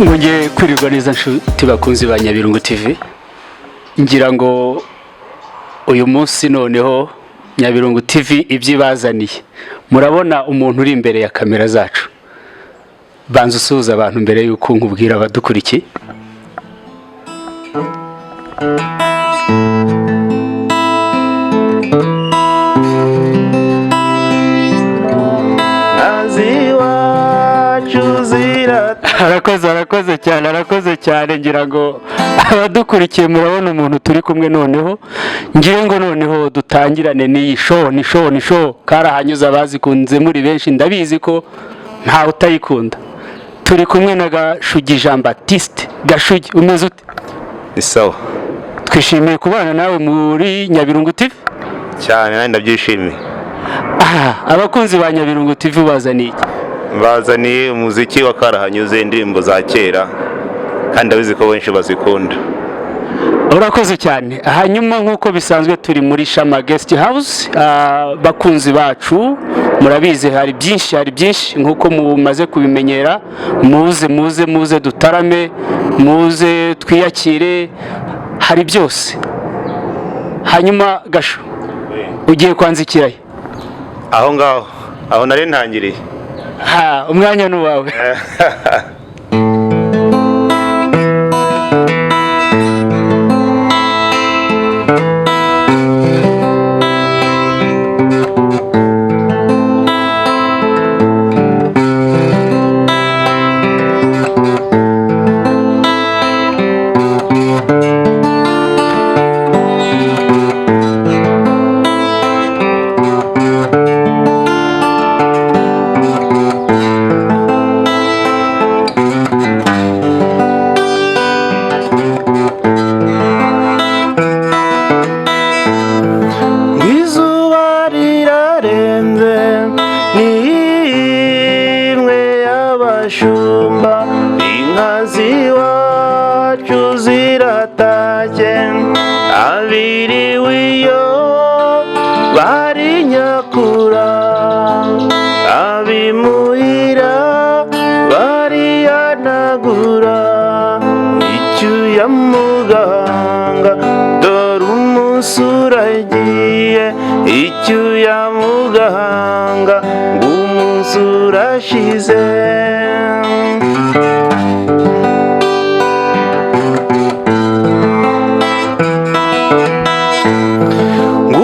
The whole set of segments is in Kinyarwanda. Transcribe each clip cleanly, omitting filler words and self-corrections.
Mwongeye kwirirwa neza nshuti bakunzi ba Nyabirungu TV. Ngira ngo uyu munsi noneho Nyabirungu TV ibyibazaniye. Murabona umuntu uri imbere ya kamera zacu. Banza usuhuza abantu mbere yuko nkubwira abadukurikiye. Arakoze cyane ngira ngo abadukurikiye murabona umuntu turi kumwe noneho ngiye ngo noneho dutangirane n'iyi show Karahanyuze abazikunze muri benshi ndabizi ko nta utayikunda. Turi kumwe na Gashugi Jean Baptiste. Gashugi umeze ute? Ni sawa. Twishimiye kubana nawe muri Nyabirungu TV cyane kandi ndabyishimiye. Abakunzi ba Nyabirungu TV bazaniye bazaniye umuziki wa Karahanyuze, indirimbo za kera kandi ndabizi ko benshi bazikunda. Urakoze cyane. Hanyuma nkuko bisanzwe turi muri Shama Guest House, bakunzi bacu murabizi hari byinshi nkuko mumaze kubimenyera. Muze dutarame, muze twiyakire, hari byose. Hanyuma Gasho ugiye kwanzikiraye aho nari ntangiriye. Umwanya n'uwawe.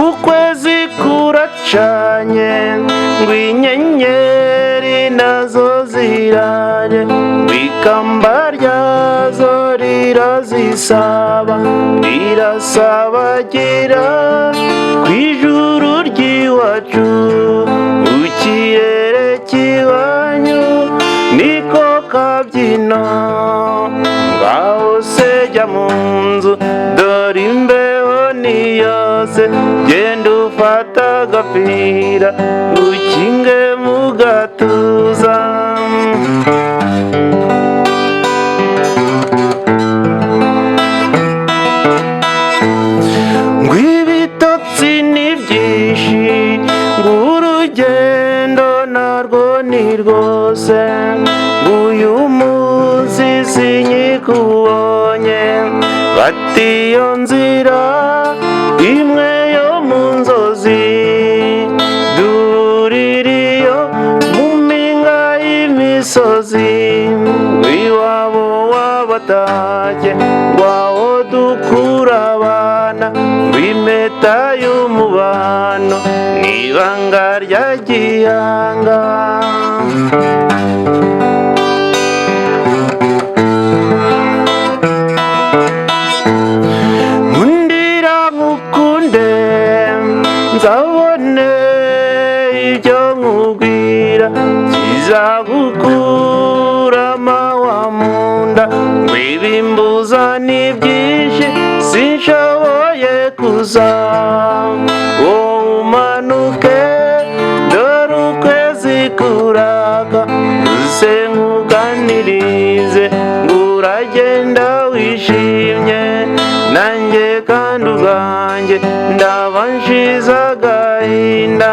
Ukwezi kuracanye ngwinyenyeri nazo ziraje, ikamba ryazo rirazisaba, rirasabagira kwijuru ryiwacu, ukirere kiwanyu niko kabyino. Ngaho se jya mu nzu dore imbeho ni yose, genda ufata agapira ukinge mu gatuza. Ngw'ibitotsi ni byinshi, ng'urugendo narwo ni rwose, uyu munsi sinyikubonye, bati iyo nzira imwe yo mu nzozi, duririyo mu mpinga y'imisozi, iwabo w'abatage ngwaho dukura abana, w'impeta y'umubano n'ibanga rya gihanga. Nzabone ibyo nkubwira kizagukura amahwa mu nda, ngw'ibimbuza ni byinshi sinshoboye kuza, wowe umanuke dore ukwezi kuraka, uze nkuganirize nguragenda wishimye, nanjye kandi ubwanjye ndaba nshize agahinda.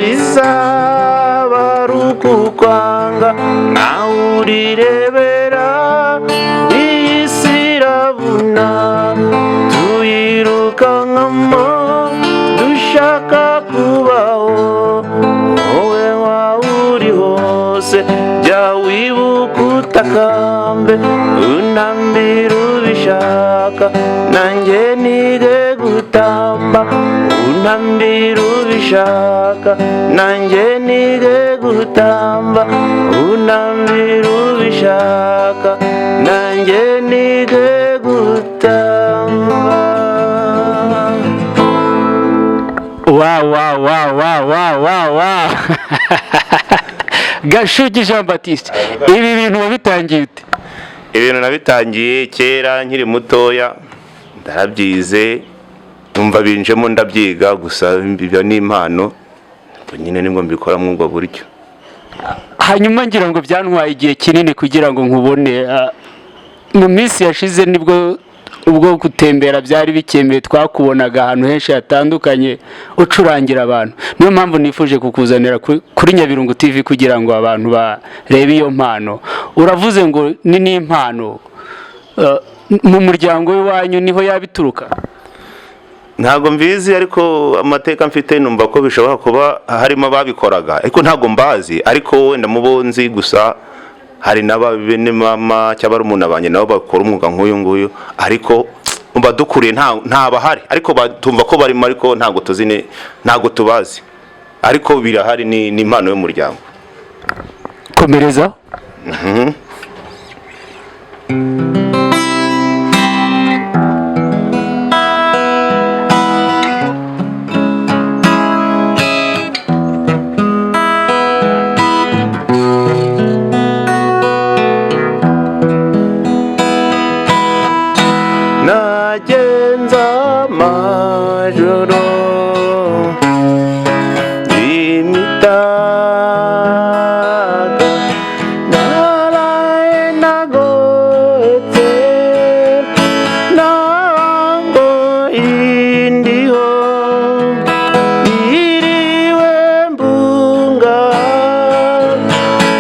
bizaba ari ukukwanga nawe urirebera iyi si irabuna tuyirukankamo dushaka kubaho wowe waba uri hose jya wibuka utakambe unambira ubishaka nanjye nige gutamba unambira ubishaka nanjye nige gutamba unambira ubishaka nanjye nige gutamba. Wow. Gashugi Jean Baptiste, ibi bintu wabitangiye ute? Ibintu nabitangiye kera nkiri mutoya ndarabyize numva binjemo ndabyiga gusa ibyo ni impano nyine nibwo mbikora mu ubwo buryo. Hanyuma ngira ngo byantwaye igihe kinini kugira ngo nkubone. Mu minsi yashize nibwo ubwo gutembera byari bikemeye twakubonaga ahantu henshi hatandukanye ucurangira abantu. Niyo mpamvu nifuje kukuzanira kuri Nyabirungu TV kugira ngo abantu barebe iyo mpano. Uravuze ngo ni n'impano mu muryango w'iwanyu niho yabituruka? Ntago mbizi ariko amateka mfite numva ko bishobora kuba harimo ababikoraga ariko ntago mbazi, ariko wenda mubonzi gusa hari n'ababene mama cyangwa umuntu abanye nabo bakora umwuga nk'uyu nguyu, ariko umva dukuriye nta bahari, ariko tumva ko barimo ariko ntago tuzine ntago tubazi, ariko birahari ni impano y'umuryango. Komereza. nagenza amajoro imitaga naraye nagohetse nango indiho iriwe mbunga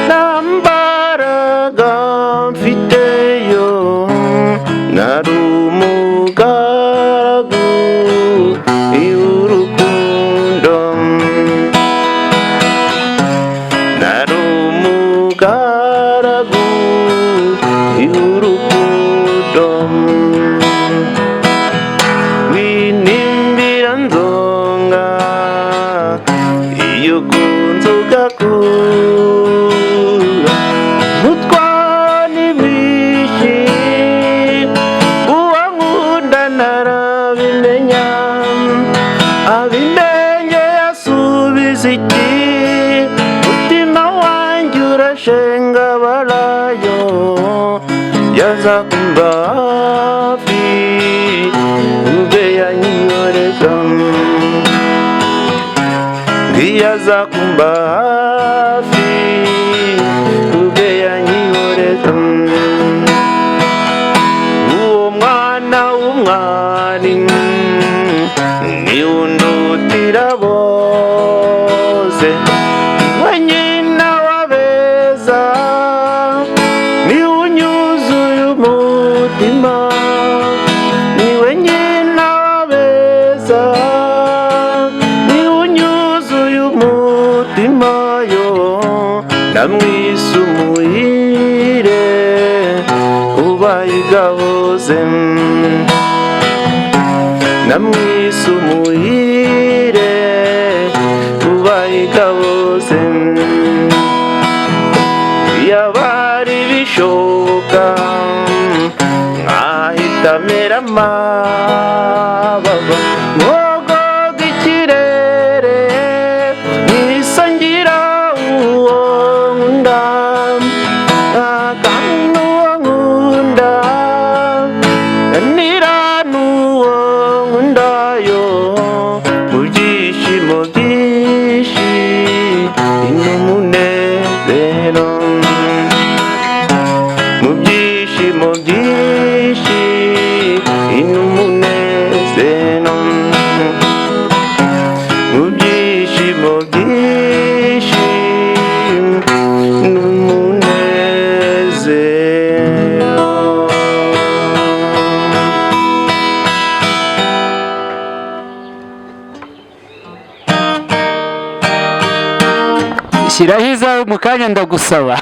nambaraga mfiteyo narumugaragu iurukundo narumugaragu iurukundo winimbira nzonga iyo kunzuga kura mutwani bishi narabimenya abimenye yasubiza iki mutima wanjye urashenga barayo yaza kumba hafi ube yanyoreza ngiyaza kumba hafi ube yanyoreza umwari niundutira bose wenyina wabeza niunyuzuye umutima ni wenyina wabeza niunyuzuye umutima yo namwisumuhire ubayigaboze namwisumuhire ubayigaboze yabari bishoboka nkahita mera amababa mwogoga ikirere nisangira uwo nkunda kandi uwo nkunda niranuwo nkundayo mu byishimo byinshi n'umunezero mu byishimo byinshi n'umunezero shyiraho izawe mu kanya ndagusaba.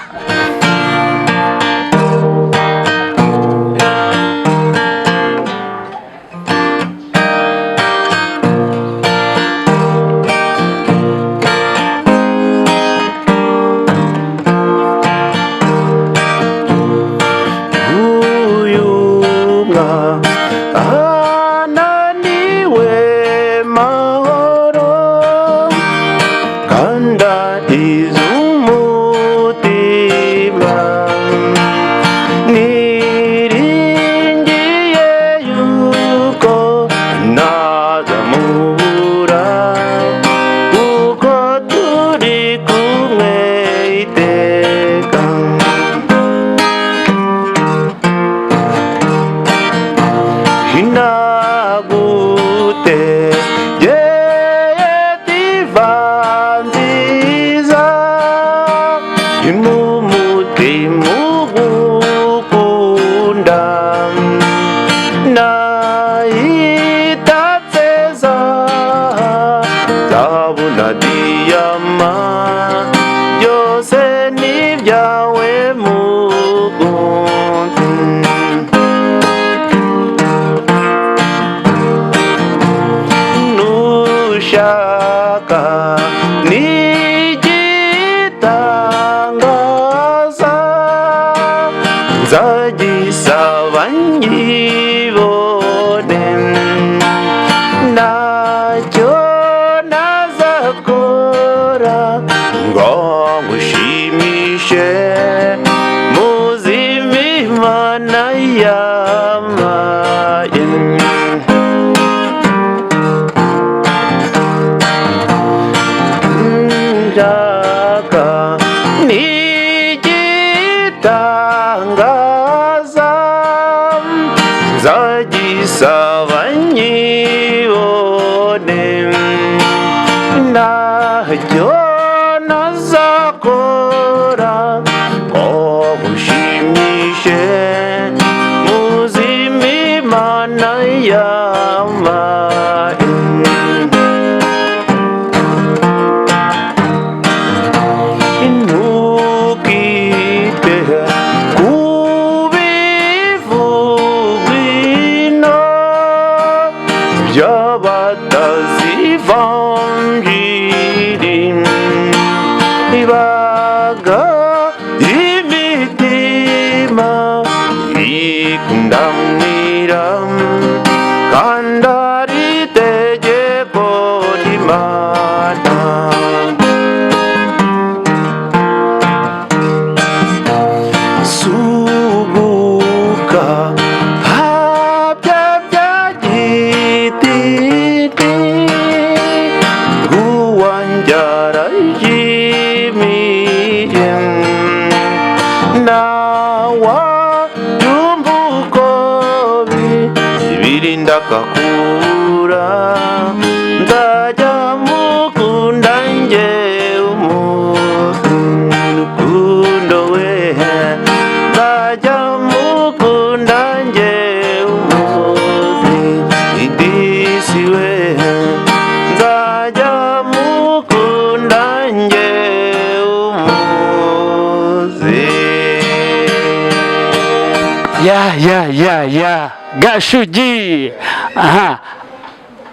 ya Gashugi. Aha,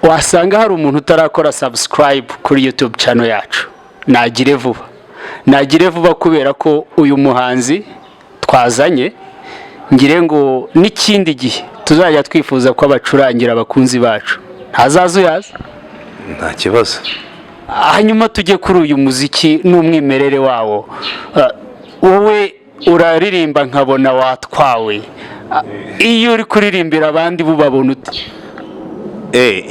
wasanga hari umuntu utarakora subscribe kuri YouTube channel yacu. Nagire vuba kubera ko uyu muhanzi twazanye ngire ngo n'ikindi gihe tuzajya twifuza ko abacurangira abakunzi bacu. Ntazazo yaza? Nta kibazo. Hanyuma tujye kuri uyu muziki n'umwimerere wawo. Wowe uraririmba nkabona watwawe. Iyo uri kuririmbira abandi bubabona uti?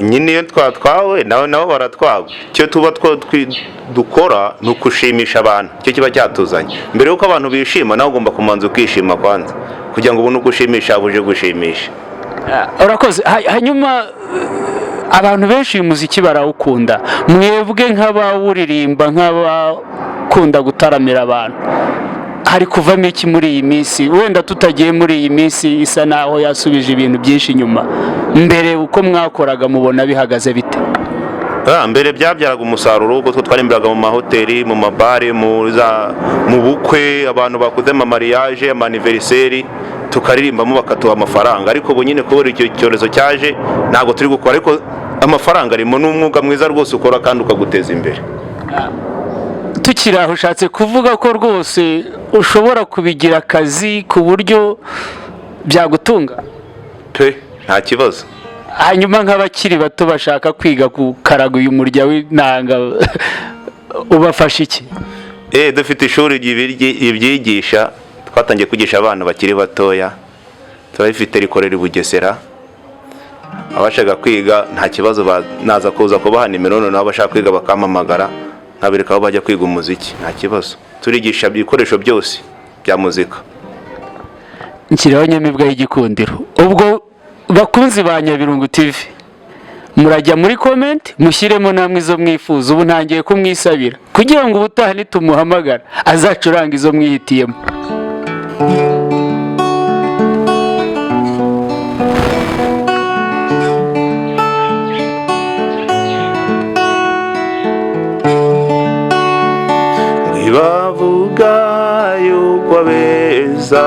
Nyine iyo twatwawe nabo baratwawe. Cyo tuba dukora ni ukushimisha abantu. Cyo kiba cyatuzanye. Mbere yuko abantu bishima nawe ugomba kumanza ukishima kwanza kugira ngo ubone gushimisha abuje gushimisha. Urakoze. Hanyuma abantu benshi uyu muziki barawukunda. Mwebwe nk'abawuririmba nk'abakunda gutaramira abantu, hari kuvamo iki muri iyi minsi? Wenda tutagiye muri iyi minsi isa naho yasubije ibintu byinshi inyuma. Mbere uko mwakoraga mubona bihagaze bite? mbere byabyaraga umusaruro ubwo twarimbiraga mu mahoteli, mu mabare, mu bukwe, abantu bakoze ama mariage, ama anniversaire, tukaririmbamo bakatuha amafaranga. Ariko ubu nyine kubera icyo cyorezo cyaje ntabwo turi gukora, ariko amafaranga arimo, n'umwuga mwiza rwose ukora kandi ukaguteza imbere. Tukiri aho ushatse kuvuga ko rwose ushobora kubigira akazi ku buryo byagutunga pe nta kibazo. hanyuma nk'abakiri bato bashaka kwiga gukaraga uyu murya w'inanga ubafasha iki? Dufite ishuri ibyigisha, twatangiye kwigisha abana bakiri batoya, turabifite rikorera i Bugesera. Abashaka kwiga nta kibazo naza kuza kubaha nimero, nabo bashaka kwiga bakampamagara nkabereka aho bajya kwiga umuziki, nta kibazo. Turigisha ibikoresho byose bya muzika. Nshyiraho Nyamibwa y'igikundiro. Ubwo bakunzi ba Nyabirungu TV, murajya muri comment mushyiremo namwe izo mwifuza. Ubu ntangiye kumwisabira kugira ngo ubutaha nitumuhamagara azacuranga izo mwihitiyemo. Bavuga yuko abeza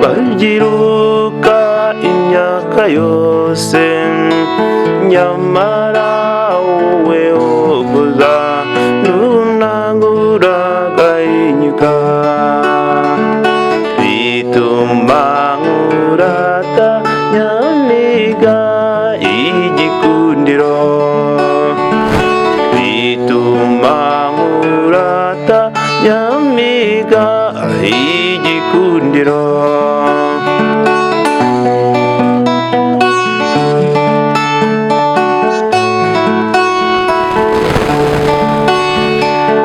babyiruka imyaka yose, nyamara wowe woguza nunangura gahinyuka, bituma nkurata Nyamibwa y'igikundiro, bituma nkurata Nyamibwa y'igikundiro.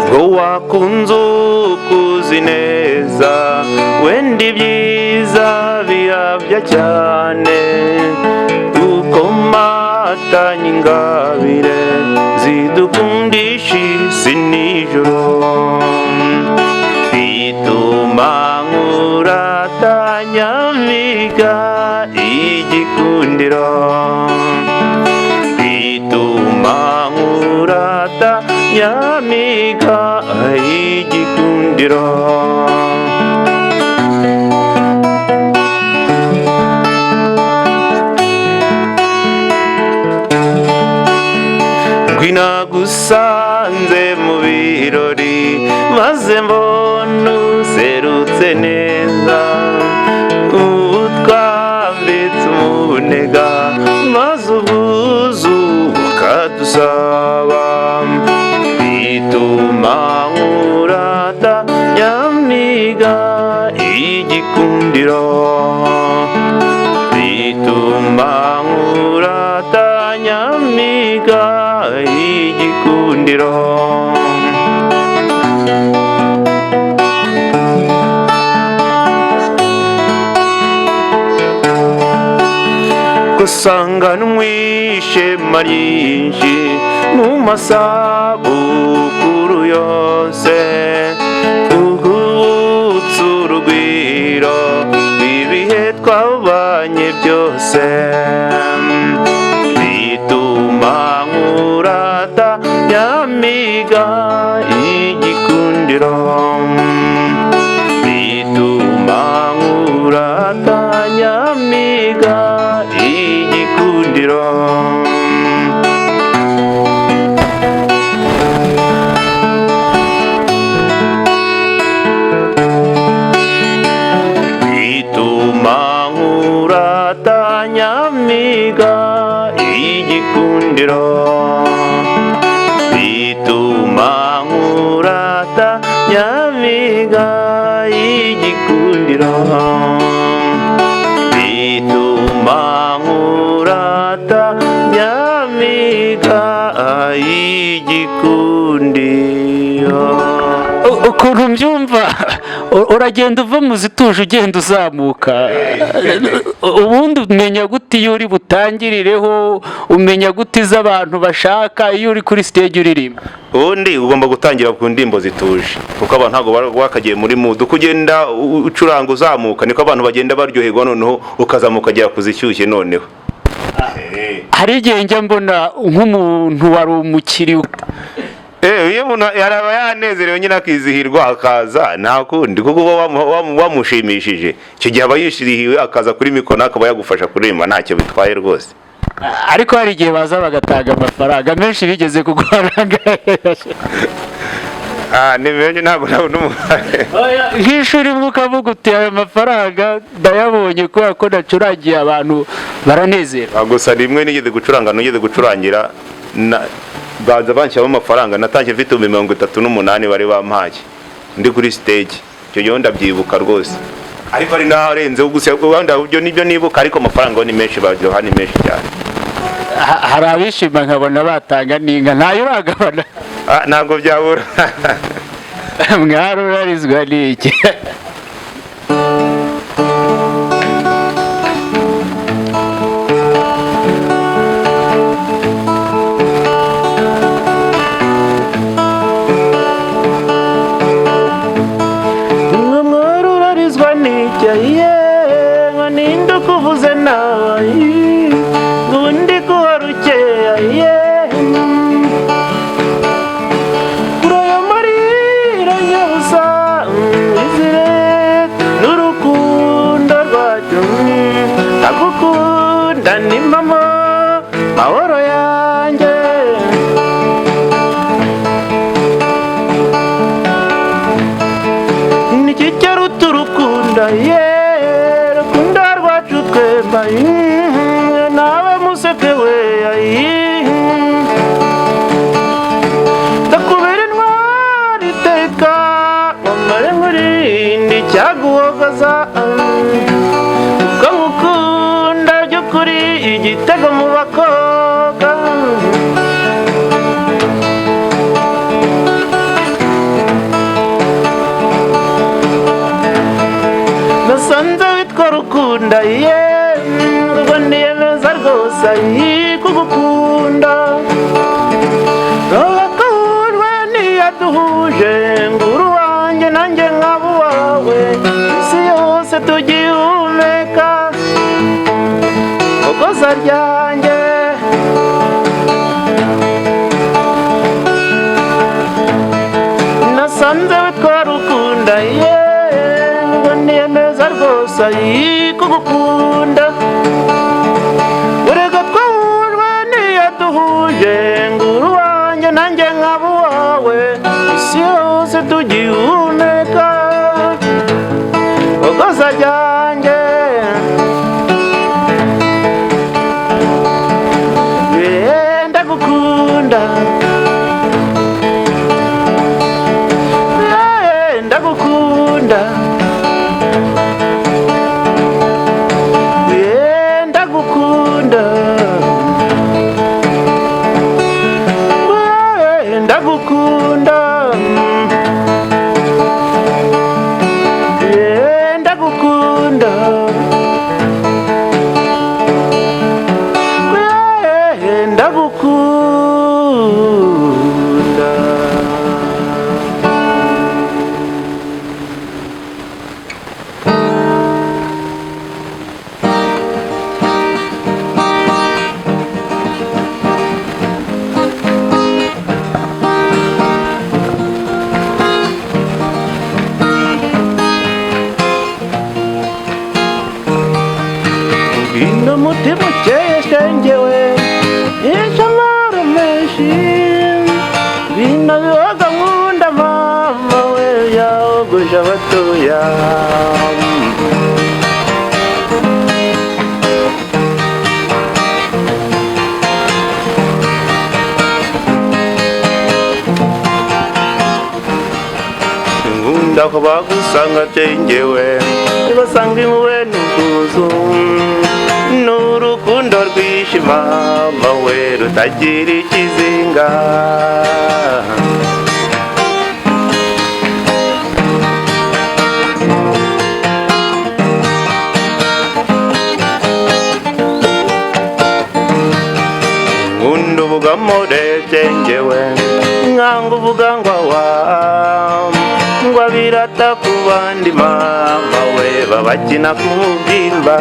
Ngo wakunze ukuzi neza, wenda ibyiza bihabya cyane, ukomatanya ingabire zidukundisha isi n'ijoro, bituma nkurata Nyamibwa y'igikundiro, bituma nkurata Nyamibwa y'igikundiro. Nagusanze mu birori maze mbona userutse neza, utwambitse umunega maze ubwuzu bukadusaba, bituma nkurata Nyamibwa y'igikundiro, bituma nkurata Nyamibwa y'igikundiro. Gusanga n'umwishema ryinshi mu masabukuru yose, uhutse urugwiro rw'ibihe twabanye byose, bituma nkurata Nyamibwa y'igikundiro, bituma nkurata Nyamibwa y'igikundiro. Bituma nkurata Nyamibwa y'igikundiro, bituma nkurata Nyamibwa y'igikundiro, bituma nkurata Nyamibwa y'igikundiro. Ukuntu mbyumva uragenda uva mu zituje ugenda uzamuka, ubundi umenya gute iyo uri butangirireho, umenya gute izo abantu bashaka iyo uri kuri stage uririmba? Ubundi ugomba gutangira ku ndimbo zituje, kuko abantu ntabwo bakagiye muri mood. Uko ugenda ucuranga uzamuka niko abantu bagenda baryoherwa, noneho ukazamuka agera kuzishyushye noneho. hari igihe njya mbona nk'umuntu wari umukiriya iyo umuntu yaraba yanezerewe nyine akizihirwa akaza nta kundi kuko uba wamushimishije icyo gihe aba yishirihiwe akaza kuri mikoro akaba yagufasha kuririmba ntacyo bitwaye rwose. ariko hari igihe baza bagatanga amafaranga menshi bigeze kugoranga ni menshi ntabwo nabona umubare nk'ishuri mukavuga uti aya mafaranga ndayabonye kubera ko nacurangiye abantu baranezerwa. gusa rimwe nigeze gucurangira baza banshyiramo amafaranga natangiye mfite 38 bari bampaye ndi kuri stage icyo gihe ndabyibuka rwose ariko ari naho arenzeho gusa ibyo nibyo nibuka ariko amafaranga ni menshi baryoha ni menshi cyane. hari abishima nkabona batanga n'inka ntayo uragabana ntabwo byabura mwarurarizwa n'iki mwarurarizwa n'iki ninde kuvuze nawe undi kuharukeye kuraya marira nyabusa izire n'urukundo rwacu agukunda ni mama mahoro yanjye niki cyaruta urukunda rukunda rwacu twemba nawe museke we ndakubera intwari iteka wamare nkurindi cyaguhogaza ukangukunda by'ukuri igitego mu bakobwa nasanze witwa rukunda ubwo niyemeza rwose kugukunda ntugakundwe niyaduhuje nguru wanjye nanjye nkaba uwawe isi yose tugihumeka kokoza ryanjye nasanze witwa rukunda ubwo niyemeza rwose kugukunda urega twahujwe niyaduhuje nguru wanjye nanjye nkaba uwawe isi yose tugihumeka kokoza ryanjye ndagukunda ndagukunda ndagukunda ndagukunda ndagukunda ndagukunda. Umutima ukeye shengewe inshamara menshi bino bihoga nkunda mama we yoguje abatoya nkunda ko bagusanga tengewe basanga imuwe n'ubwuzu n'urukundo rwinshi mama we rutagira ikizinga nkunda ubugamo retengewe nkanga uvuga ngo ngo birata ku bandi mama we babakina ku mubyimba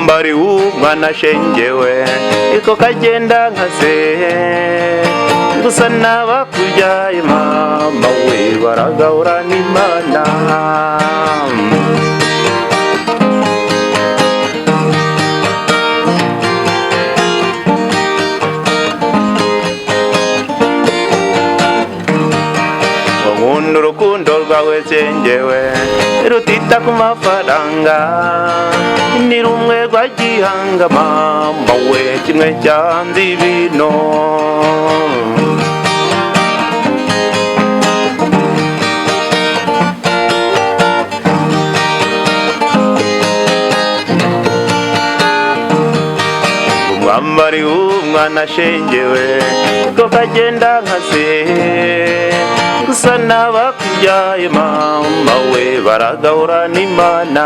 umwambari w'umwana ashengewe iko kagenda nka se gusa n'abakubyaye mama we baragahura n'Imana urukundo rwawe cengewe rutita ku mafaranga ni rumwe rwa gihanga mama we kimwe cyanze ibintu umwambari w'umwana ashengewe ko kagenda nka se gusa n'abakubyaye mama we baragahura n'Imana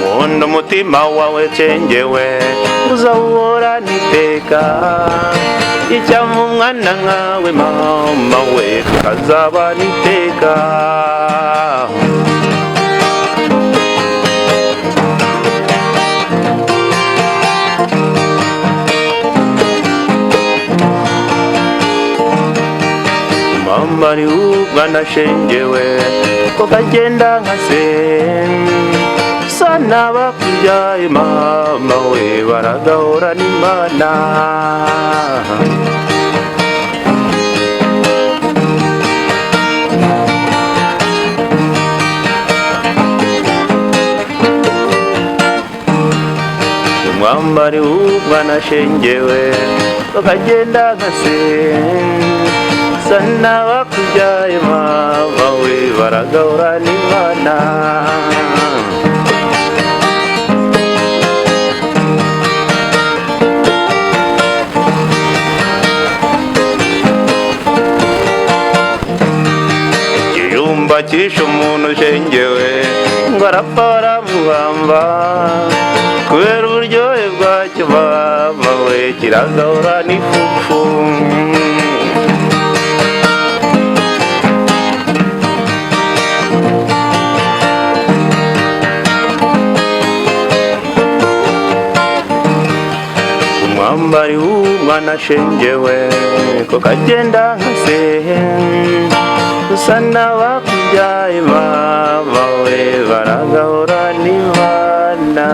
nkunda umutima wawe cengewe uzawuhora n'iteka icyampa umwana nkawe mama we tukazaba n'iteka umwambari w'umwana ashengewe ko kagenda nka se gusa n'abakubyaye mama we baragahura n'Imana umwambari w'umwana ashengewe ko kagenda nka se gusa n'abakubyaye mama we baragahura n'Imana igihumba cyishe umuntu ushengewe ngo arapfa baramuhamba kubera uburyohe bwacyo mama we kiragahura n'ifufu umwambari w'umwana ashengewe ko kagenda nka se gusa n'abakubyaye mama we baragahura n'Imana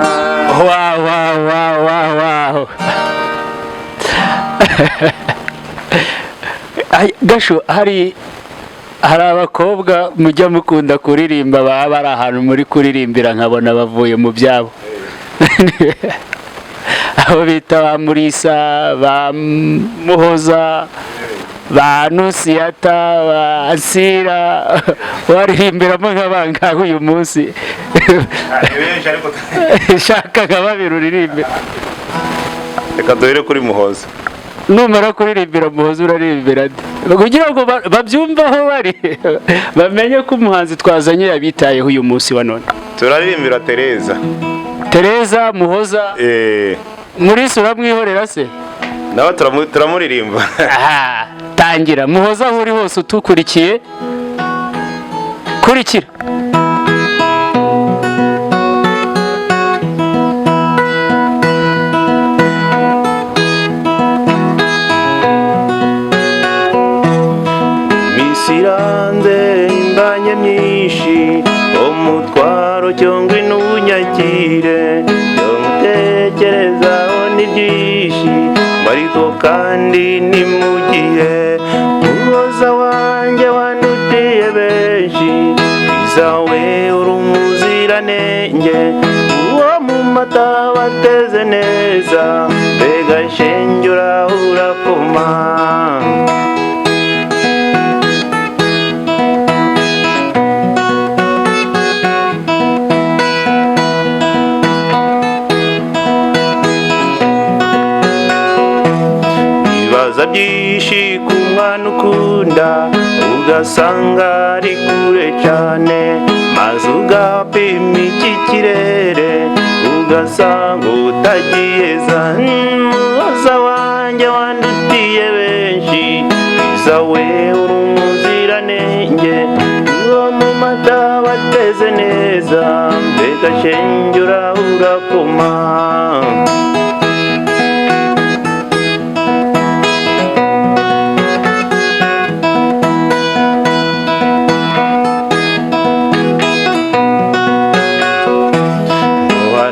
wow Gashu hari abakobwa mujya mukunda kuririmba baba bari ahantu muri kuririmbira nkabona bavuye mu byabo abo bita ba Murisa ba Muhoza ba Nusiyata ba Asira waririmbiramo nk'abangahe uyu munsi shaka nka babiri uririmbe reka duhere kuri Muhoza numara kuririmbira Muhoza uraririmbira kugira ngo babyumve aho bari bamenye ko umuhanzi twazanye yabitayeho uyu munsi wa none turaririmbira Tereza Muhoza Murisa uramwihorera se nawe turamuririmba tangira Muhoza aho uri hose utukurikiye kurikira misiranze imbanye myinshi umutwaro cyangwa n'ubunyakire yo mutekerezaho ni byinshi ariko kandi ni mu gihe Muhoza wanjye wandutiye benshi izawe uri umuziranenge uwo mu mata wateze neza mbega shenge urakoma byinshi ku mwana ukunda ugasanga ari kure cyane maze ugapima iki kirere ugasanga utagiye za Muhoza wanjye wanjye wandutiye benshi iza we uri umuziranenge uwo mu mata wateze neza mbega shenge urakoma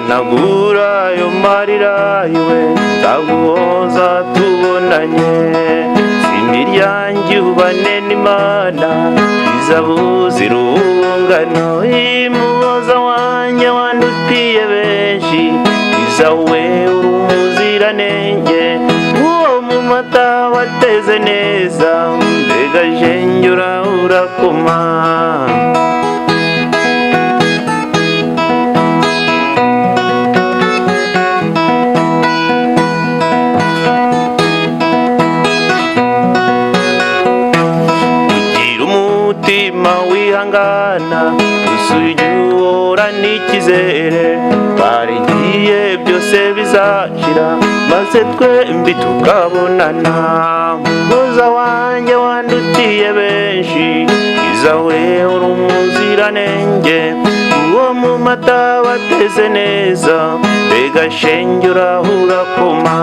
nagura yo marira iwe ndaguhoza tubonanye simbi ryanjye ubane n'Imana izabuzira urungano imuhoza wanjye wandutiye benshi iza we uri umuziranenge uwo mu mata wateze neza mbega shenge urakoma wihangana usujyura n'ikizere barigiye byose bizashira maze twembi tukabonana muza wanjye wandutiye benshi iza we uri umuziranenge uwo mu mata wateze neza mbega shenge urakoma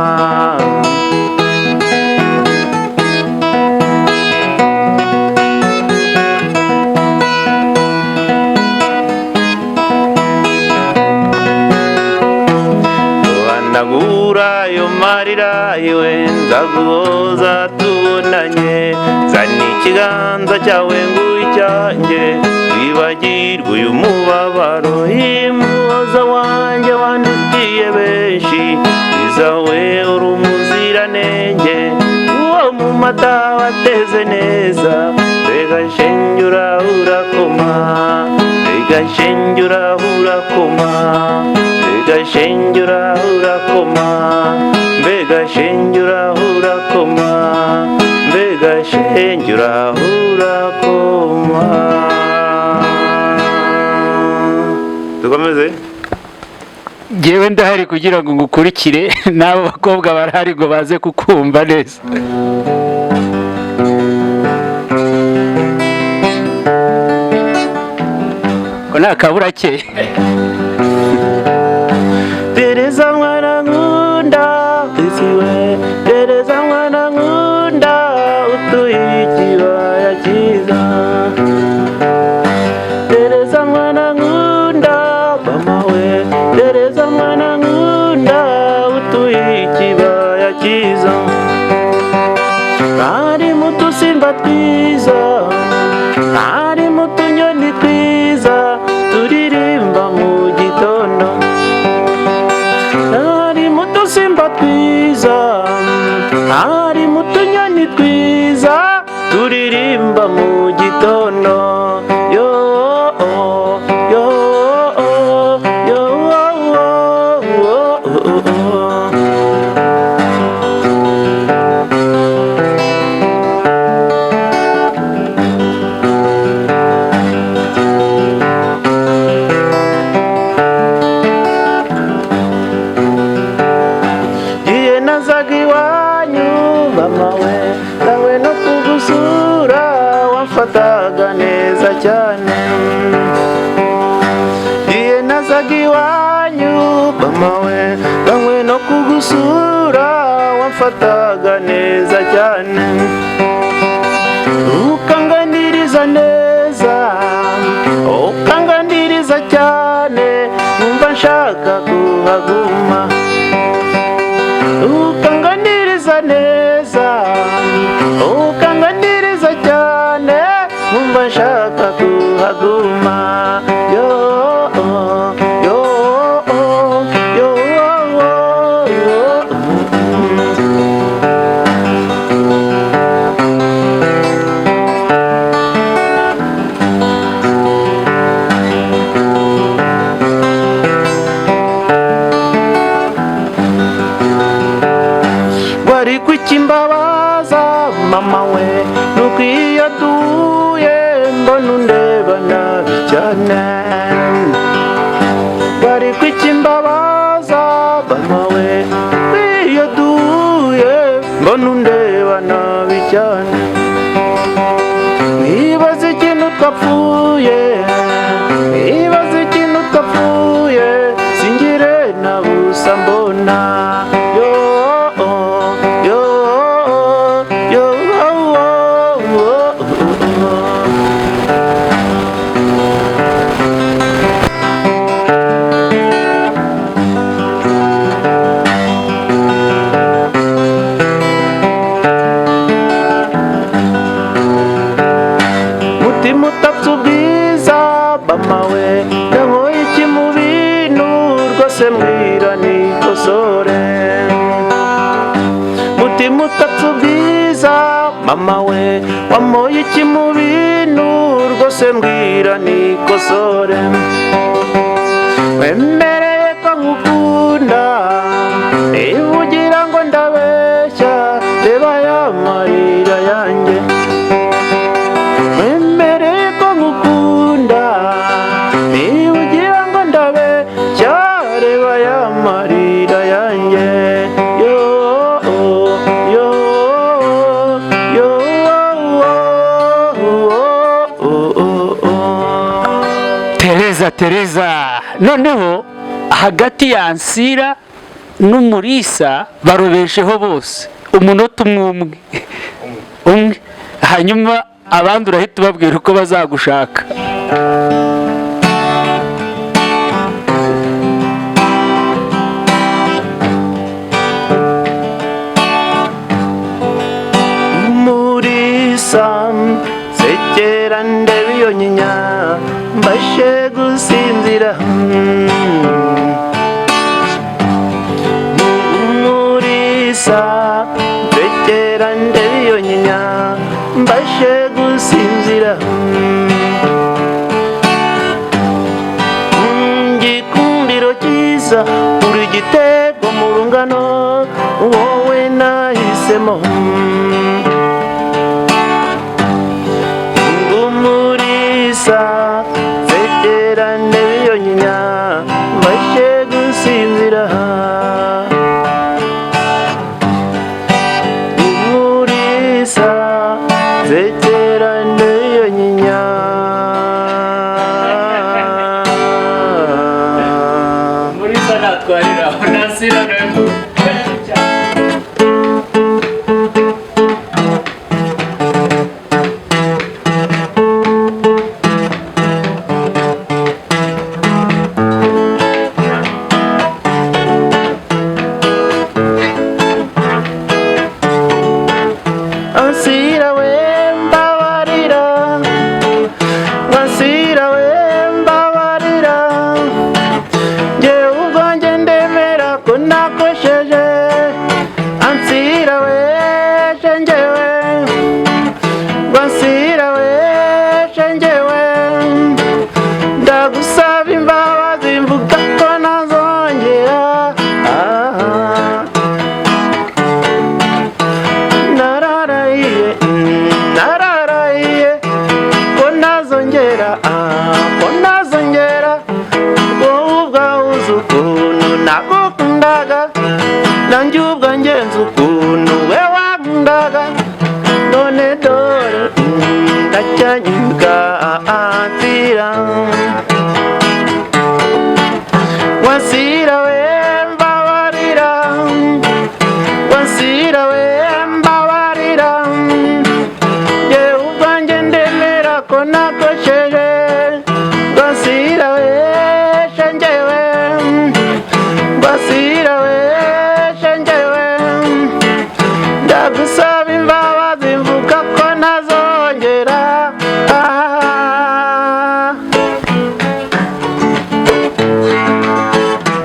nagura yo marira iwe ndaguhoza tubonanye zana ikiganza cyawe nguhe icyanjye wibagirwe uyu mubabaro imuhoza wanjye wandutiye benshi iza we uri umuziranenge uwo mu mata wateze neza mbega shenge urakoma mbega shenge urakoma mbega shenge urakoma mbega shenge urakoma mbega shenge urakoma dukomeze Jyewe ndahari kugira ngo ngukurikire n'abo bakobwa barahari ngo baze kukumva neza ko nakabura ke Tereza mwana nkunda isiwe Tereza mwana nkunda utuye ikibaya cyiza Tereza mwana nkunda mama we Tereza mwana nkunda utuye ikibaya cyiza Ari mutusimba twiza Ari mutunyoni twiza turirimba mu gitondo Ari mutusimba twiza Ari mutunyoni twiza turirimba mu gitondo yo yo yo wamfataga neza cyane iye nazaga iwanyu mama we bamwe no kugusura wamfataga neza cyane ukanganiriza neza ukanganiriza cyane numva nshaka kuhaguma ukanganiriza neza ukanganiriza cyane numva nshaka kuhaguma yo yo yo wari kwikimbabaza mama we nuko iyo duye mbona undeba nabi cyane wari kwikimbabaza mama we iyo duye gusa mbona yo yo yo mutima utatse ubwiza bamawe yankoye iki mu bintu rwose mbwira nikosore mutima utatse ubwiza mama we wamoye iki mu bintu rwose mbwira nikosore wemereye ko nkukunda ugira ngo ndabeshya reba ya marira yanjye wemereye ko nkukunda ugira ngo ndabeshya reba ya marira yanjye yo yo yo Tereza noneho hagati ya Ansira n'Umulisa barobesheho bose umunota umwe hanyuma abandi urahita ubabwira uko bazagushaka. Umulisa sekera ndeba iyo nyinya mbashe gusinzira Umulisa sekera ndeba iyo nyinya mbashe gusinzira igikundiro cyiza uri igitego mu rungano wowe nahisemo Umulisa sekera ndeba iyo nyinya mbashe gusinzira Umulisa sekera ndeba iyo nyinya Umulisa natwarira Ansira Ansira we mbabarira Ansira we mbabarira njyewe ubwanjye ndemera ko nakosheje Ansira we njyewe Ansira we njyewe ndagusaba imbabazi mvuga ko nazongera nararahiye ko nazongera wowe ubwawe uzi ukuntu nagukundaga nanjye ubwanjye nzi ukuntu we wankundaga none dore ndacyanyuka Ansira Ansira we mbabarira Ansira we mbabarira njyewe ubwanjye ndemera ko nakosheje Ansira we njyewe Ansira we njyewe ndagusaba imbabazi mvuga ko ntazongera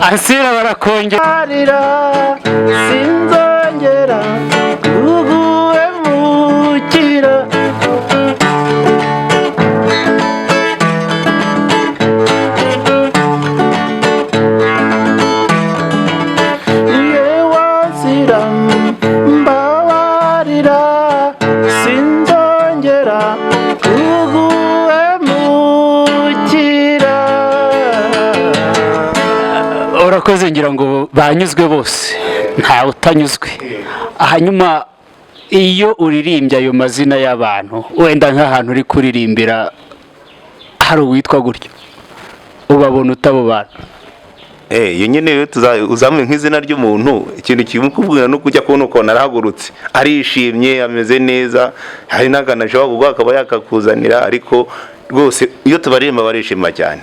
Ansira barakongera sinzongera kuguhemukira yewe Ansira mbabarira sinzongera kuguhemukira urakoze ngira ngo banyuzwe bose ntawe utanyuzwe. Hanyuma iyo uririmbye ayo mazina y'abantu wenda nk'ahantu uri kuririmbira hari uwitwa gutyo ubabona utabo bantu iyo nyine uzamuye nk'izina ry'umuntu ikintu kimukubwira no kujya kubona ukuntu arahagurutse arishimye ameze neza, hari n'akana ashobora kuguha akaba yakakuzanira, ariko rwose iyo tubaririmba barishima cyane.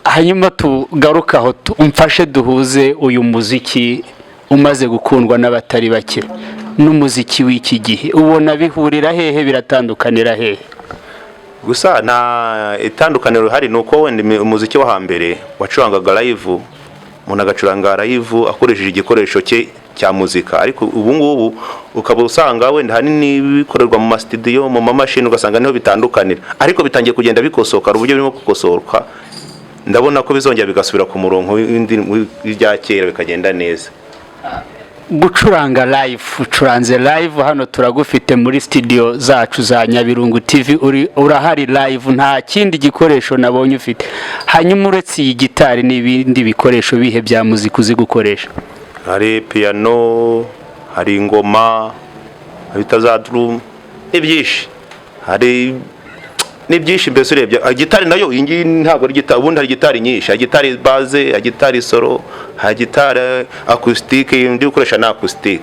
Hanyuma tugarukaho umfashe duhuze uyu muziki umaze gukundwa n'abatari bake n'umuziki w'iki gihe, ubona bihurira hehe, biratandukanira hehe? Gusa nta itandukaniro hari, nuko wenda umuziki wo hambere wacurangaga live, umuntu agacuranga live akoresheje igikoresho cye cya muzika, ariko ubu ngubu ukaba usanga wenda hanini bikorerwa mu studio mu mamashini, ugasanga niho bitandukanira, ariko bitangiye kugenda bikosoka, uburyo birimo gukosoka, ndabona ko bizongera bigasubira ku murongo w'ibya kera bikagenda neza. Gucuranga live, ucuranze live hano turagufite muri studio zacu za Nyabirungu TV, urahari live, nta kindi gikoresho nabonye ufite. Hanyuma uretse iyi gitari n'ibindi bikoresho bihe bya muzika uzi gukoresha? Hari piano, hari ingoma, habita za drum, ibyinshi, hari n'ibyinshi mbese urebye. Gitari nayo iyi ntabwo ari gitari, ubundi hari gitari nyinshi, hari gitari base, hari gitari solo, hari gitari acoustic, ndi gukoresha na acoustic.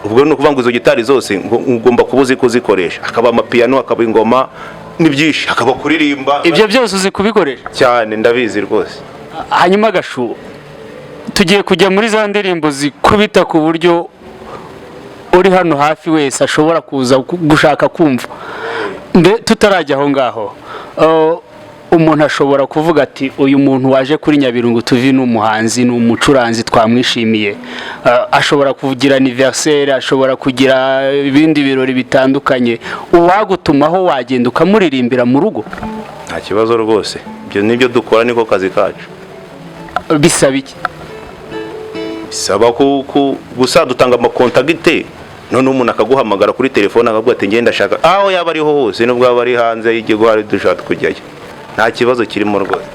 Ubwo ni ukuvuga ngo izo gitari zose ugomba kubuzi kuzikoresha, akaba amapiano, akaba ingoma, n'ibyinshi, akaba kuririmba. Ibyo byose uzi kubikoresha cyane? Ndabizi rwose. Hanyuma Gashu, tugiye kujya muri za ndirimbo zikubita ku buryo uri hano hafi wese ashobora kuza gushaka kumva. Tutarajya aho ngaho, umuntu ashobora kuvuga ati uyu muntu waje kuri Nyabirungu TV ni umuhanzi, ni umucuranzi, twamwishimiye. Ashobora kugira anniversaire, ashobora kugira ibindi birori bitandukanye, uwagutumaho wagenda ukamuririmbira mu rugo? Nta kibazo rwose, ibyo nibyo dukora, niko kazi kacu. Bisaba iki? Bisaba gusa dutanga amakontagite, none umuntu akaguhamagara kuri telefone akavuga ati ngenda shaka aho yaba ariho hose, nubwo aba ari hanze y'igihugu hari dushaka kujyayo, nta kibazo kirimo rwose.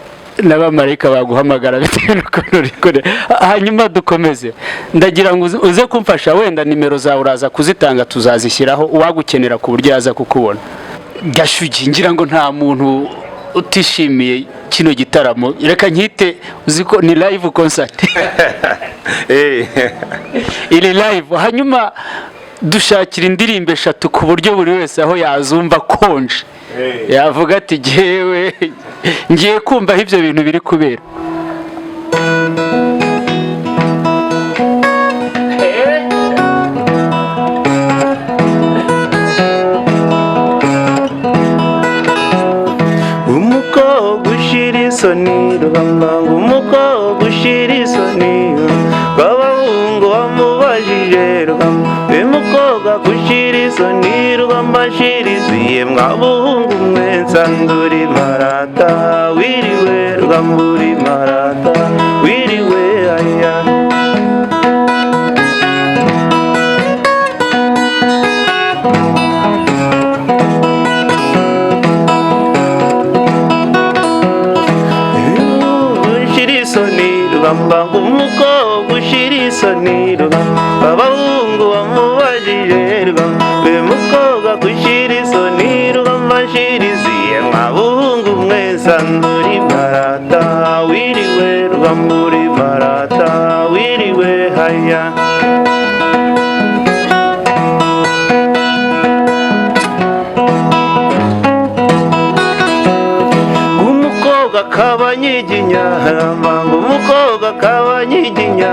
N'abamarayika baguhamagara bitewe n'ukuntu urikore. Hanyuma dukomeze, ndagira ngo uze kumfasha, wenda nimero zawe uraza kuzitanga, tuzazishyiraho uwagukenera ku buryo yaza kukubona. Gashugi, ngira ngo nta muntu utishimiye kino gitaramo, reka nkite uziko ni live concert. Iri live. Hanyuma dushakira indirimbo 3 ku buryo buri wese aho yazumva konje yavuga ati jewe ngiye kumva ibyo bintu biri kubera. Umukobwa ushira isoni, rugambanga umukobwa ushira isoni, babahungu bamubajije rugamba, umukobwa gushira isoni, rugamba nshiriziye mwabuhungu mwe nsanduri marata, wiriwe rugamburi marata, wiriwe aya. Rugambanga umukobwa ushira isoni, abahungu bamubajije rugamba, umukobwa gushira isoni, rugamba nshiriziye mwabuhungu mwe nsanduri marata, wiriwe rugamburi marata, wiriwe haya. Kabanyiginya, manga umukobwa kabanyiginya,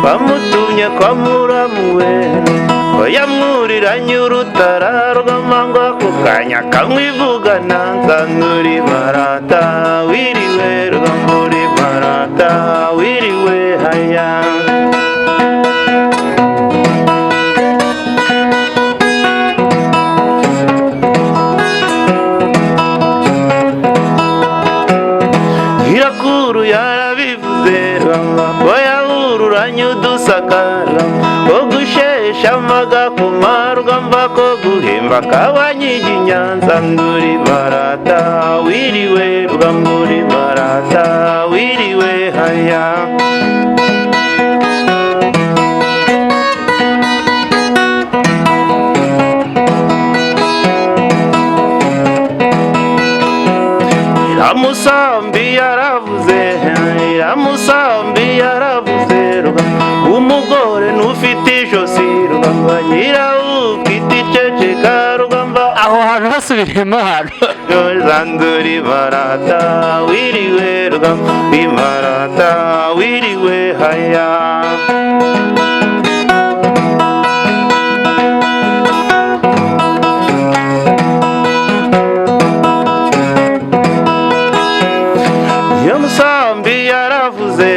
bamutumye kwa muramuwe, yamwuriranye urutara, rugambanga ako kanya kamwivugana, nsanduri marata, wiriwe rugamburi marata, wiriwe haya. Nyirakuru yarabivuze ko yahururanye udusakara, ko gushesha amagakoma, rugamba ko guhemba kabanyiginya, nsanduri marata, wiriwe rugamburi marata, wiriwe haya. Iramusambi yaravuze, iramusambi dusubiremo hano Sanduri marata wiriwe rugamba rw'imarata wiriwe haya Musambi yaravuze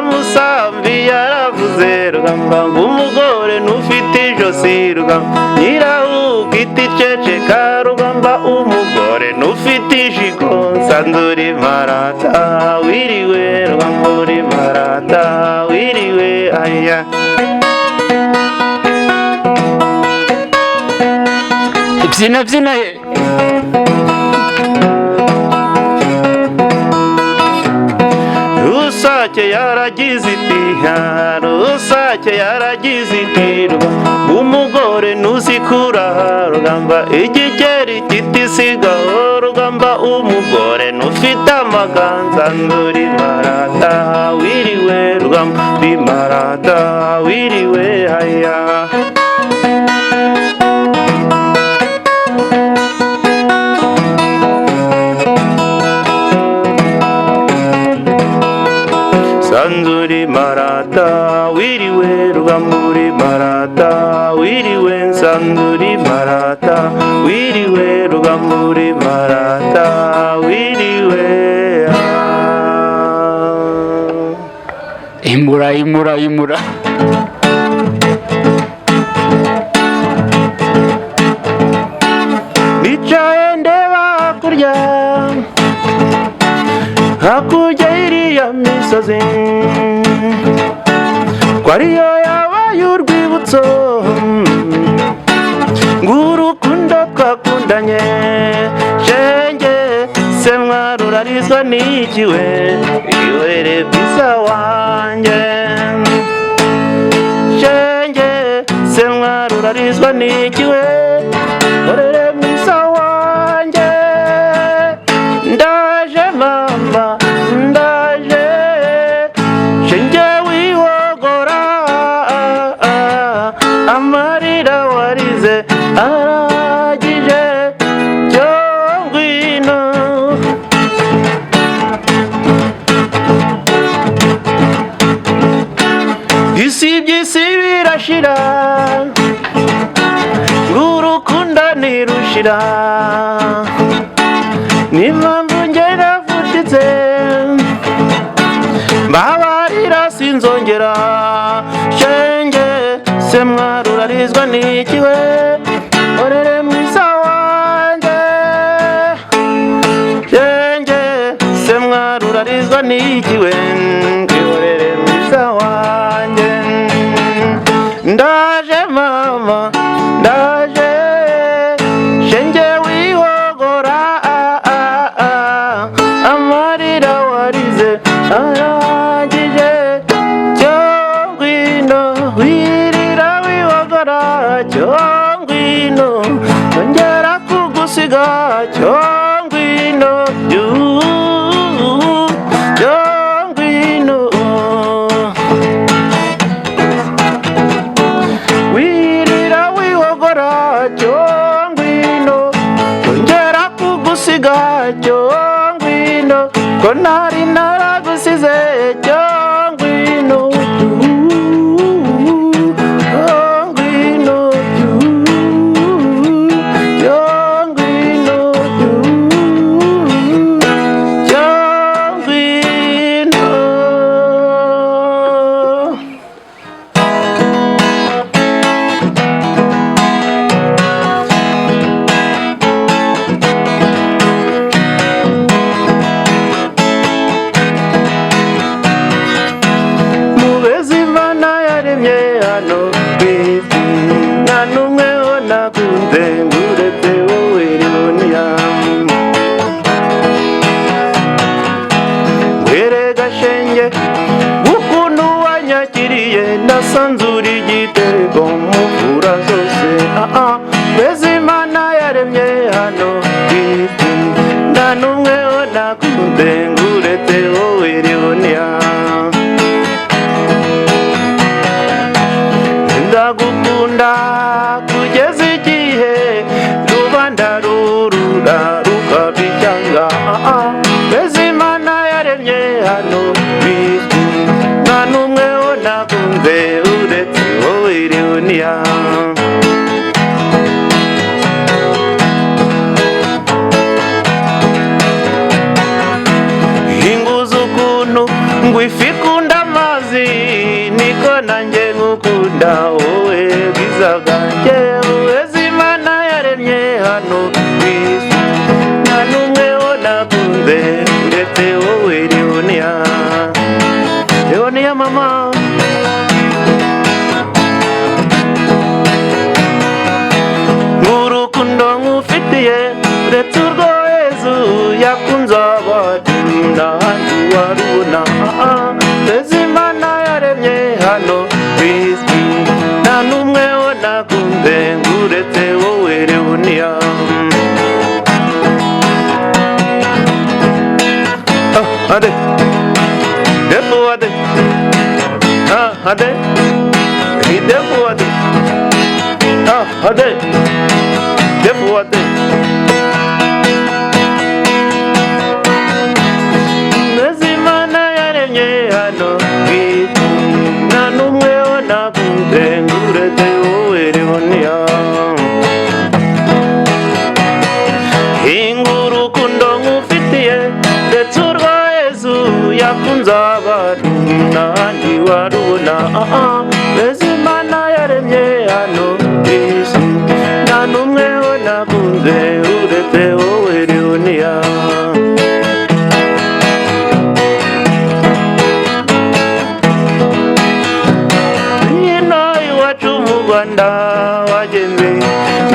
Musambi yaravuze rugamba umugore nufite ijosi rugamba nyirahugiti ceceka rugamba umugore nufite ijigo Sanduri marata wiriwe rugamba uri marata wiriwe aya byina byina Rusake yaragize iti Rusake yaragize iti umugore nuzikura rugamba igikeri kitisigaho rugamba umugore nufite amaganza nduri marata wiriwe rugamba bimarata wiriwe haya Sanduri marata wiriwe rugamburi marata wiriwe Sanduri marata wiriwe rugamburi marata wiriwe imura imura imura nicaye ndeba kurya hakurya iriya misozi ko ariyo yabaye urwibutso ng'urukundo twakundanye shenge se mwarurarizwa n'ikiwe iwere bisa wanjye shenge se mwarurarizwa n'ikiwe orere bisa wanjye ndaje mama ndaje shenge wihogora amarira warize aragije cyo ngwino isi by'isi birashira ng'urukundo ntirushira n'impamvu njye navutitse mbabarira sinzongera shenge se mwarurarizwa n'ikiwe orere mwiza wanjye shenge se mwarurarizwa n'ikiwe orere mwiza wanjye ndaje mama ndaje shenge wihogora amarira warize arangije cyo ngwino wirira wihogora cyo ngwino ongera kugusiga cyo ngwino cyo ngwino wirira wihogora cyo ngwino ongera kugusiga cyo ngwino ko nari naragusize cyo ngwino ngwino cyo ngwino cyo ngwino mubezi Imana yaremye hano kwisi nta n'umwe nakunze nguretse wowe riboniya werega shenge ukuntu wanyakiriye nasanzura igitereko muvura zose mubezi Imana yaremye hano kwisi nta n'umwe nakunze nguretse wowe riboniya ndagukunda kugeza igihe rubanda nakunze uretse wowe Leonia. Inguza ukuntu ngo ifi ikunda amazi niko nanjye ngukunda wowe bwiza bwanjye uwezi Imana yaremye hano ku isi nta n'umwe wo nakunze uretse wowe Leonia. Leonia mama nk'urukundo nkufitiye uretse urwo Yezu yakunze abantu n'ahandi warubona mbese Imana yaremye hano ku isi nta n'umwe wo nakunze nguretse wowe Leonia. Ade defu ade ade defu ade ade defu ade mbese Imana yaremye hano ku isi nta n'umwe wo nakunze nguretse wowe Leonia. Urukundo nkufitiye ndetse urwo Yezu yakunze abantu n'ahandi warubona mbese Imana yaremye hano ku isi nta n'umwe wo nakunze uretse wowe Leonia. Hino iwacu mu Rwanda wagenze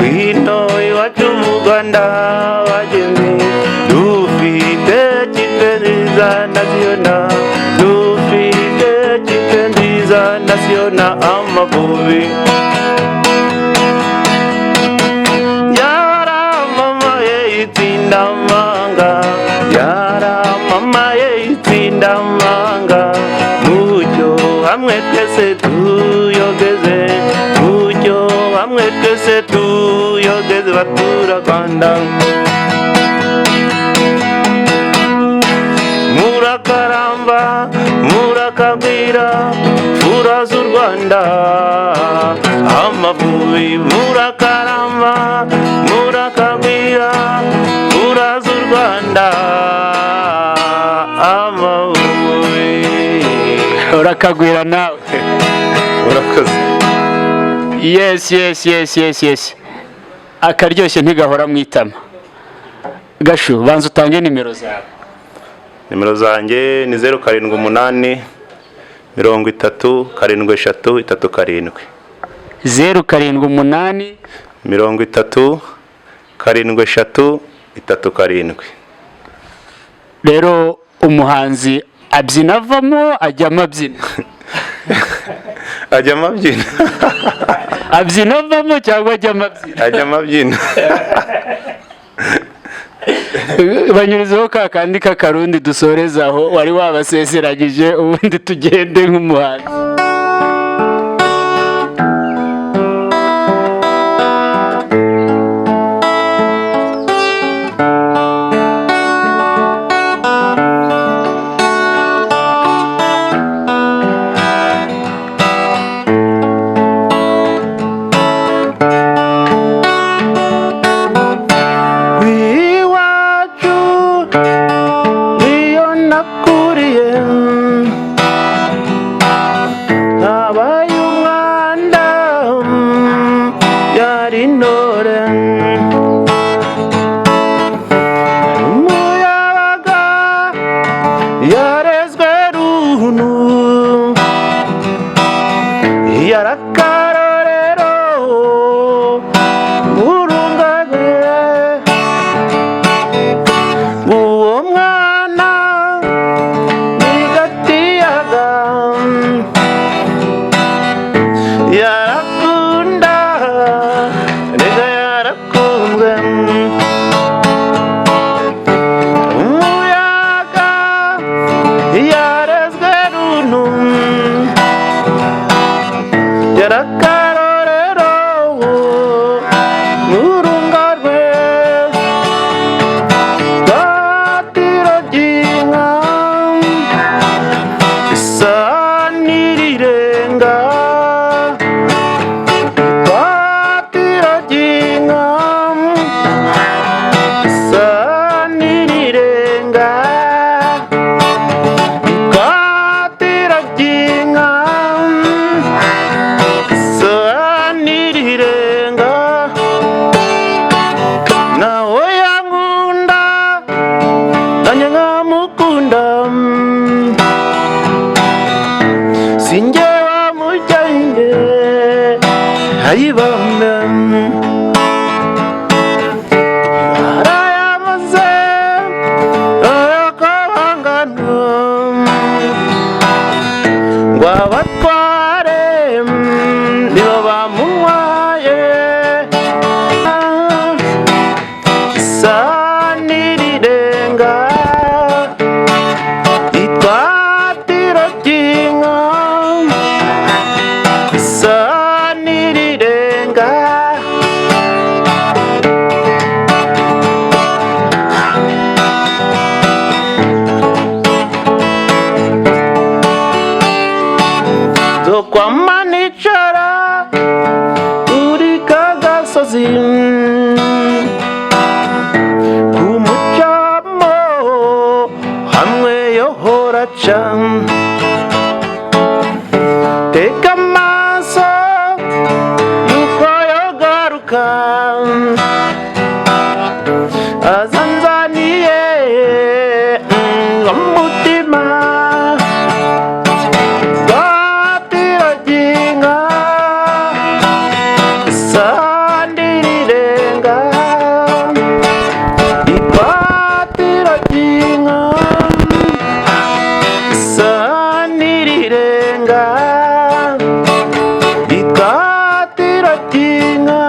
hino iwacu mu Rwanda wagenze dufite kipe nziza national dufite kipe nziza national Amavubi yaramamaye itsinda amanga yaramamaye itsinda amanga mucyo hamwe twese tuyogeze mucyo hamwe twese tuyogeze baturarwanda. Murakaramba murakagwira fura z'u Rwanda Amavubi murakaramba murakagwira fura z'u Rwanda Amavubi. urakagwira nawe. Urakoze. Yes. Akaryoshye ntigahora mu itama. Gashu banza utange nimero zawe. Nimero zanjye ni 078 30 73 37. 078 30 73 37. Rero umuhanzi abyina avamo ajyamo abyina. Ajyamo abyina. Abyina avamo cyangwa ajyamo abyina? Ajyamo abyina. Banyurizeho kakandi k'akarundi dusorezaho wari wabasezeranyije ubundi tugende nk'umuhanzi. yarezwe runtu ayibambe arayamaze ayakabangana ngo abatware nibo bamuhaye sanirirenga itwatiro ry'inka sanirirenga zokwama nicara uri kagasozi kumucamo hamwe yohora ca teka amaso yuko yogaruka azanzaniye umutima twatiraginga sandirirenga itwatiraginga sanirirenga itwatiraginga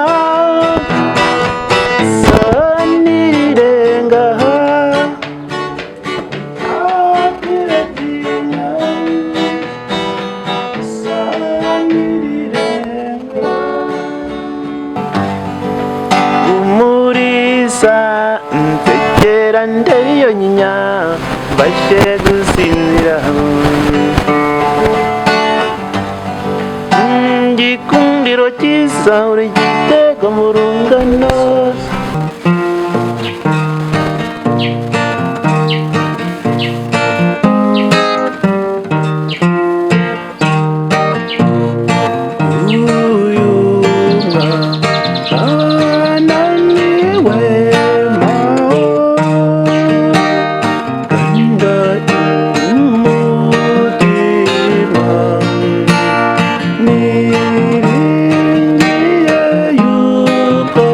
sanirirenga atiraginga sanirirenga umurisa ntekera ndeyo nyinya mbashe gusinzira igikundiro cyiza uri gitego mu rungano uyumwa ananiwe mao kanda umutima niringiye yuko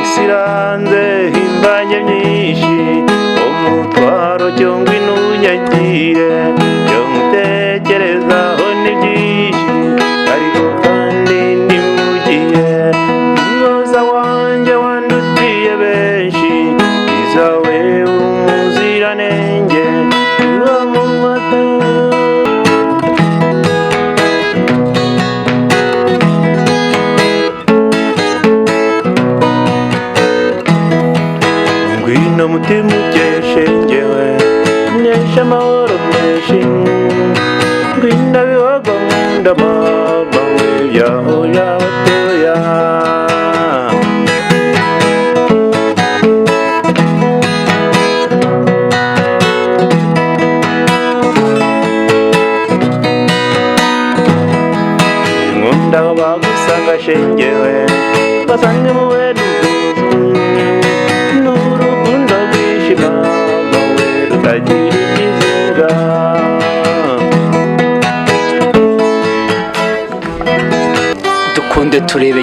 isiranze himbanye myinshi umutwaro cyangwa inunyagire byo mutekerezaho ni byinshi ariko kandi ndimugiye mwoza wanjye wandutiye benshi izawe umuziranenge uba mu mata ngwino mutima ukeshe ngewe nesha amahoro menshi ngwino bihogo nkunda mama we yaho yabatoya nkunda aho bagusanga shengewe basange muwe n'urukundo rwinshi mama we rutagira ikizinga dukunde turebe